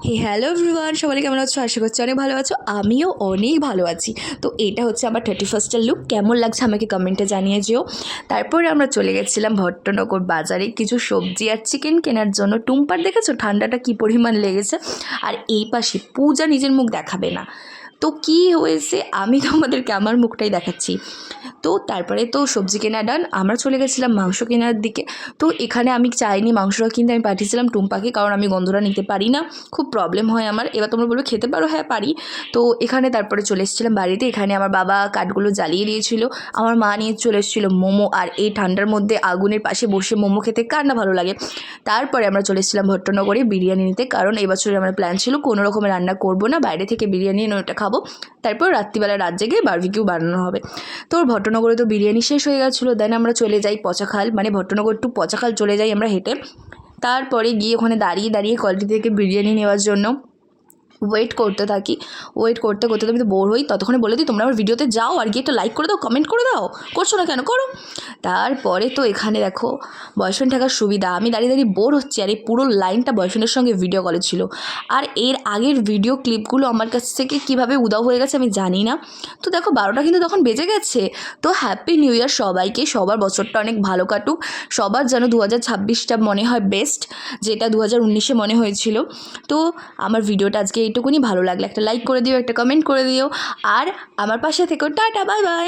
Hello everyone, সবাই কেমন আছো? আশা করছি অনেক ভালো আছো। আমিও অনেক ভালো আছি। তো এটা হচ্ছে আমার 31st লুক। কেমন লাগছে আমাকে কমেন্টে জানিয়ে যেও। তারপরে আমরা চলে গেছিলাম ভট্টনগর বাজারে কিছু সবজি আর চিকেন কেনার জন্য। টুম্পার দেখেছো ঠান্ডাটা কী পরিমাণ লেগেছে। আর এই পাশে পূজা নিজের মুখ দেখাবে না। তো কী হয়েছে আমি তোমাদেরকে আমার মুখটাই দেখাচ্ছি। তো তারপরে তো সবজি কেনা ডান, আমরা চলে গেছিলাম মাংস কেনার দিকে। তো এখানে আমি চাইনি মাংসটা কিনতে, আমি পাঠিয়েছিলাম টুম্পাকে, কারণ আমি গন্ধটা নিতে পারি না, খুব প্রবলেম হয় আমার। এবার তোমরা বলবে খেতে পারো, হ্যাঁ পারি। তো এখানে তারপরে চলে এসেছিলাম বাড়িতে। এখানে আমার বাবা কাঠগুলো জ্বালিয়ে দিয়েছিল, আমার মা নিয়ে চলে এসেছিলো মোমো। আর এই ঠান্ডার মধ্যে আগুনের পাশে বসে মোমো খেতে কার না ভালো লাগে। তারপরে আমরা চলে এসেছিলাম ভট্টনগরে বিরিয়ানি নিতে, কারণ এই বছরে আমার প্ল্যান ছিল কোনো রকমের রান্না করবো না, বাইরে থেকে বিরিয়ানি এনে ওটা খাবো। তারপর রাত্রিবেলা রাত জেগে বারবিকিউ বানানো হবে। তো ভট্টনগরে তো বিরিয়ানি শেষ হয়ে গেছিলো। দেন আমরা চলে যাই পচাখাল, মানে ভট্টনগর টু পচাখাল চলে যাই আমরা হেঁটে। তারপরে গিয়ে ওখানে দাঁড়িয়ে দাঁড়িয়ে কোয়ালিটি থেকে বিরিয়ানি নেওয়ার জন্য ওয়েট করতে থাকি। ওয়েট করতে করতে তো আমি তো বোর হই, ততক্ষণে বলে দিই তোমরা আমার ভিডিওতে যাও আর গিয়ে একটা লাইক করে দাও, কমেন্ট করে দাও। করছো না কেন, করো। তারপরে তো এখানে দেখো বয়ফ্রেন্ড থাকার সুবিধা, আমি দাঁড়িয়ে দাঁড়িয়ে বোর হচ্ছি, আর এই পুরো লাইনটা বয়ফ্রেন্ডের সঙ্গে ভিডিও কলে ছিল। আর এর আগের ভিডিও ক্লিপগুলো আমার কাছ থেকে কীভাবে উদাও হয়ে গেছে আমি জানি না। তো দেখো 12টা কিন্তু তখন বেজে গেছে। তো হ্যাপি নিউ ইয়ার সবাইকে, সবার বছরটা অনেক ভালো কাটুক, সবার যেন 2026টা মনে হয় বেস্ট, যেটা 2019-এ মনে হয়েছিল। তো আমার ভিডিওটা আজকে এইটুকুনি। ভালো লাগলে একটা লাইক করে দিও, একটা কমেন্ট করে দিও, আর আমার পাশে থেকো। Tata, bye bye.